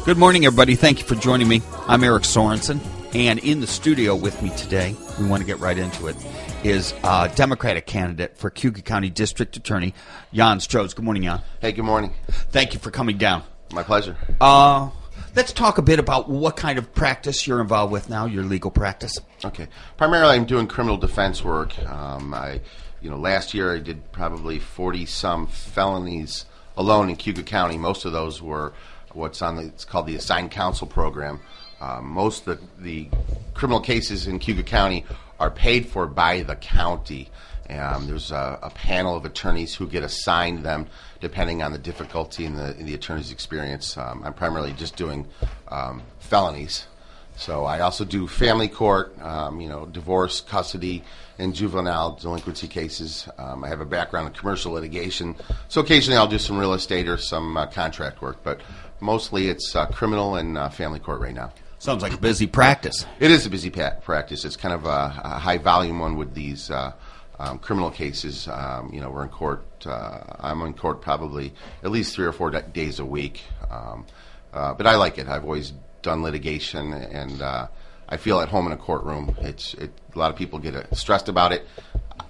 Good morning, everybody. Thank you for joining me. I'm Eric Sorensen, and in the studio with me today, we want to get right into it, is Democratic candidate for Cayuga County District Attorney, Jon Strods. Good morning, Jon. Hey, good morning. Thank you for coming down. My pleasure. Let's talk a bit about what kind of practice you're involved with now, your legal practice. Okay. Primarily, I'm doing criminal defense work. Last year I did probably 40-some felonies alone in Cayuga County. Most of those were it's called the assigned counsel program. Most of the criminal cases in Cayuga County are paid for by the county. There's a panel of attorneys who get assigned them depending on the difficulty in the attorney's experience. I'm primarily just doing felonies. So I also do family court, divorce, custody, and juvenile delinquency cases. I have a background in commercial litigation. So occasionally I'll do some real estate or some contract work, but mostly it's criminal and family court right now. Sounds like a busy practice. It is a busy practice. It's kind of a high volume one with these criminal cases. We're in court. I'm in court probably at least 3 or 4 days a week. But I like it. I've always done litigation, and I feel at home in a courtroom. A lot of people get stressed about it.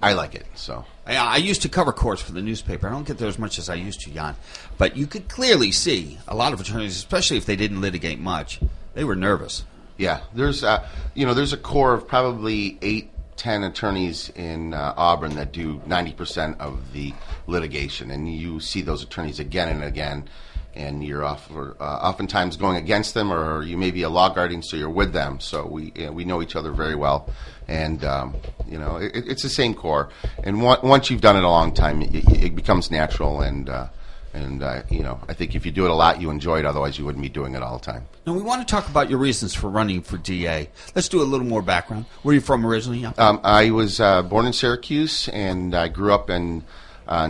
I like it. So I used to cover courts for the newspaper. I don't get there as much as I used to, Jon. But you could clearly see a lot of attorneys, especially if they didn't litigate much, they were nervous. Yeah, there's a core of probably 8-10 attorneys in Auburn that do 90% of the litigation, and you see those attorneys again and again, and you're oftentimes going against them, or you may be a law guardian, so you're with them. So we know each other very well, and it's the same core. And once you've done it a long time, it becomes natural, and I think if you do it a lot, you enjoy it. Otherwise, you wouldn't be doing it all the time. Now, we want to talk about your reasons for running for DA. Let's do a little more background. Where are you from originally? I was born in Syracuse, and I grew up on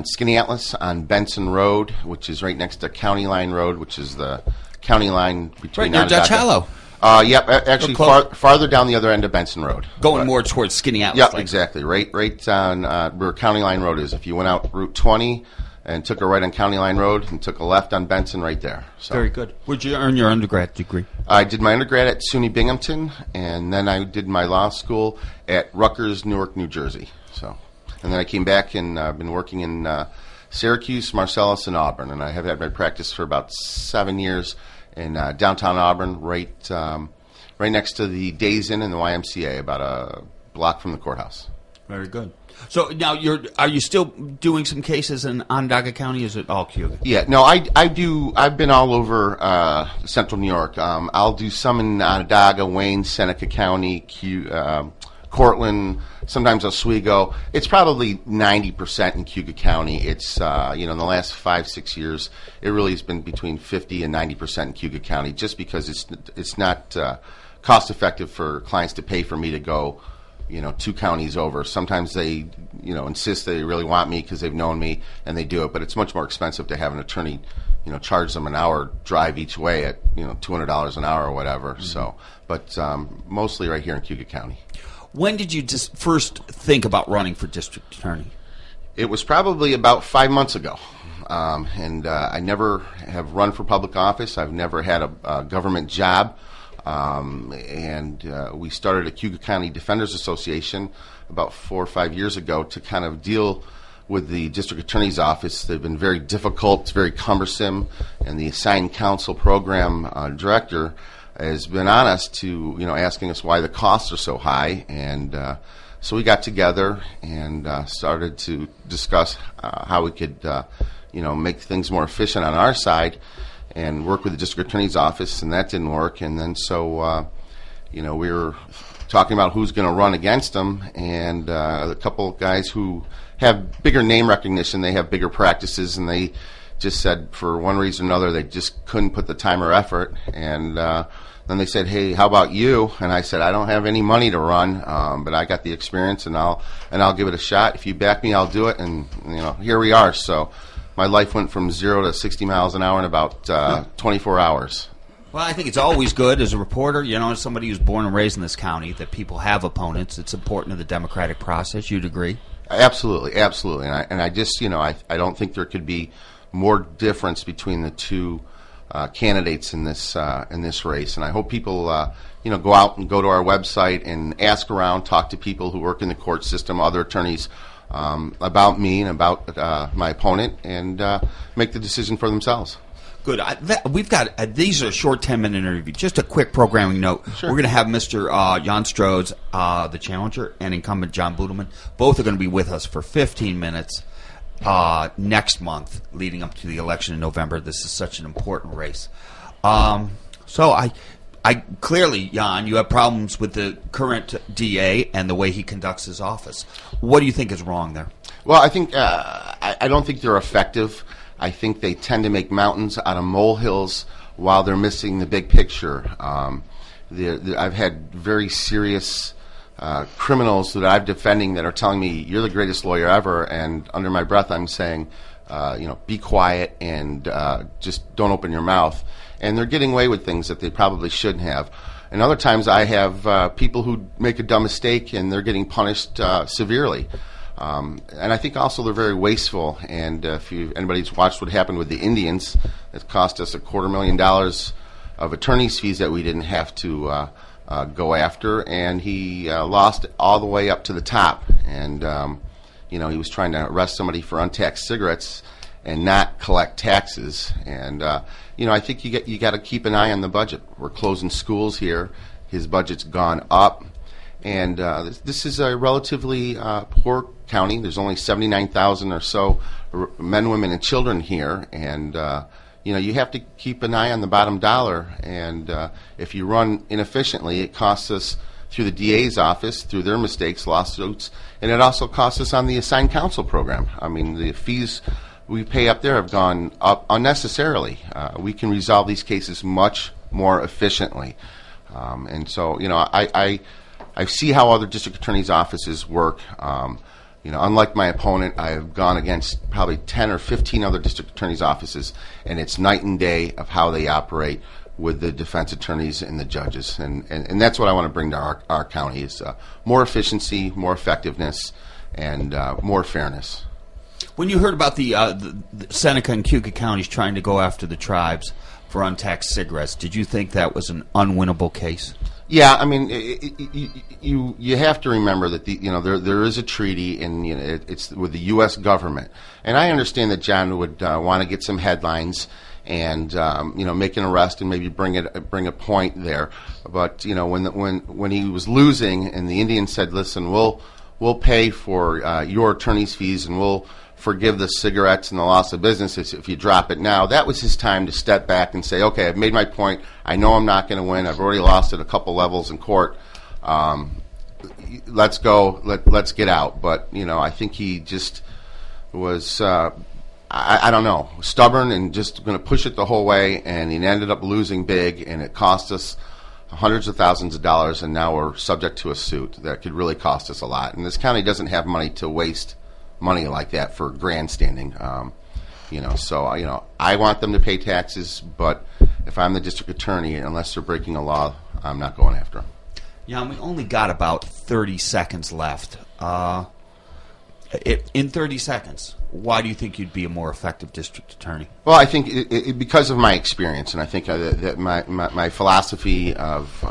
Skinny Atlas on Benson Road, which is right next to County Line Road, which is the county line between right near Dutch Hollow. Yep, actually farther down the other end of Benson Road. Going more towards Skinny Atlas. Yep, exactly. Right on where County Line Road is. If you went out Route 20 and took a right on County Line Road and took a left on Benson, right there. So, very good. Where'd you earn your undergrad degree? I did my undergrad at SUNY Binghamton, and then I did my law school at Rutgers, Newark, New Jersey. So, and then I came back and I've been working in Syracuse, Marcellus, and Auburn, and I have had my practice for about 7 years in downtown Auburn, right next to the Days Inn and the YMCA, about a block from the courthouse. Very good. So now, are you still doing some cases in Onondaga County? Is it all Cayuga? Yeah, no, I do. I've been all over central New York. I'll do some in Onondaga, Wayne, Seneca County, Cortland, sometimes Oswego. It's probably 90% in Cayuga County. It's in the last 5-6 years, it really has been between 50 and 90% in Cayuga County, just because it's not cost effective for clients to pay for me to go 2 counties over. Sometimes they, insist they really want me because they've known me, and they do it. But it's much more expensive to have an attorney, charge them an hour drive each way at, $200 an hour or whatever. Mm-hmm. So, but mostly right here in Cayuga County. When did you just first think about running for district attorney? It was probably about 5 months ago. I never have run for public office. I've never had a government job. We started a Cayuga County Defenders Association about 4 or 5 years ago to kind of deal with the district attorney's office. They've been very difficult, very cumbersome, and the assigned counsel program director has been on us to, asking us why the costs are so high. And so we got together and started to discuss how we could, make things more efficient on our side, and work with the district attorney's office, and that didn't work. And then we were talking about who's going to run against them, and a couple of guys who have bigger name recognition, they have bigger practices, and they just said for one reason or another they just couldn't put the time or effort. And then they said, "Hey, how about you?" And I said, "I don't have any money to run, but I got the experience, and I'll give it a shot. If you back me, I'll do it." And here we are. So my life went from 0 to 60 miles an hour in about 24 hours. Well, I think it's always good as a reporter, as somebody who's born and raised in this county, that people have opponents. It's important to the democratic process. You'd agree? Absolutely. And I just, I don't think there could be more difference between the two candidates in this race, and I hope people go out and go to our website and ask around, talk to people who work in the court system, other attorneys, about me and about my opponent, and make the decision for themselves. Good. We've got these are short 10-minute interviews. Just a quick programming note. Sure. We're going to have Mr. Jon Strods, the challenger, and incumbent John Budelman. Both are going to be with us for 15 minutes next month, leading up to the election in November. This is such an important race. So I clearly, Jon, you have problems with the current DA and the way he conducts his office. What do you think is wrong there? Well, I think I don't think they're effective. I think they tend to make mountains out of molehills while they're missing the big picture. I've had very serious criminals that I'm defending that are telling me, "You're the greatest lawyer ever," and under my breath I'm saying, be quiet and just don't open your mouth. And they're getting away with things that they probably shouldn't have. And other times I have people who make a dumb mistake and they're getting punished severely. And I think also they're very wasteful. And if anybody's watched what happened with the Indians, it cost us $250,000 of attorney's fees that we didn't have to go after. And he lost all the way up to the top. And he was trying to arrest somebody for untaxed cigarettes and not collect taxes. And I think you got to keep an eye on the budget. We're closing schools here. His budget's gone up. And this is a relatively poor county. There's only 79,000 or so men, women, and children here, and you have to keep an eye on the bottom dollar. And if you run inefficiently, it costs us through the DA's office, through their mistakes, lawsuits, and it also costs us on the assigned counsel program. I mean, the fees we pay up there have gone up unnecessarily. We can resolve these cases much more efficiently, and so I see how other district attorneys' offices work. Unlike my opponent, I have gone against probably 10 or 15 other district attorneys' offices, and it's night and day of how they operate with the defense attorneys and the judges. And that's what I want to bring to our county is more efficiency, more effectiveness, and more fairness. When you heard about the Seneca and Cayuga counties trying to go after the tribes for untaxed cigarettes, did you think that was an unwinnable case? Yeah, I mean, you have to remember that there is a treaty, and it's with the U.S. government, and I understand that John would want to get some headlines and make an arrest and maybe bring a point there, but when he was losing and the Indians said, "Listen, we'll pay for your attorney's fees and we'll forgive the cigarettes and the loss of business if you drop it now," that was his time to step back and say, "Okay, I've made my point. I know I'm not going to win. I've already lost at a couple levels in court. Let's go. Let's get out." But I think he just was I don't know, stubborn and just going to push it the whole way, and he ended up losing big, and it cost us hundreds of thousands of dollars, and now we're subject to a suit that could really cost us a lot. And this county doesn't have money to waste money like that for grandstanding. So I want them to pay taxes, but if I'm the district attorney, unless they're breaking a law, I'm not going after them. Yeah, we only got about 30 seconds left. In 30 seconds, why do you think you'd be a more effective district attorney? Well, I think because of my experience, and I think that my philosophy of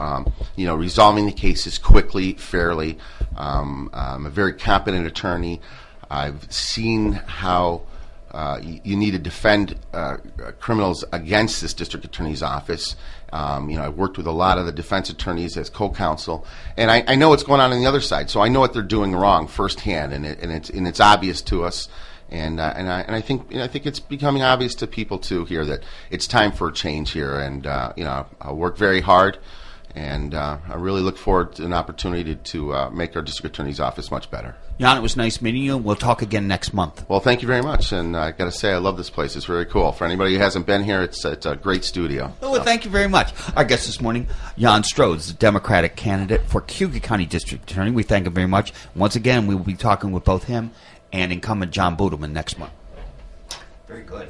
resolving the cases quickly, fairly. I'm a very competent attorney. I've seen how you need to defend criminals against this district attorney's office. I've worked with a lot of the defense attorneys as co-counsel, and I know what's going on the other side. So I know what they're doing wrong firsthand, and it's obvious to us. And I think it's becoming obvious to people too here that it's time for a change here. And I'll work very hard. And I really look forward to an opportunity to make our district attorney's office much better. Jon, it was nice meeting you. We'll talk again next month. Well, thank you very much. And I got to say, I love this place. It's very cool. For anybody who hasn't been here, it's a great studio. Well, thank you very much. Our guest this morning, Jon Strods, the Democratic candidate for Cayuga County District Attorney. We thank him very much. Once again, we will be talking with both him and incumbent John Budelman next month. Very good.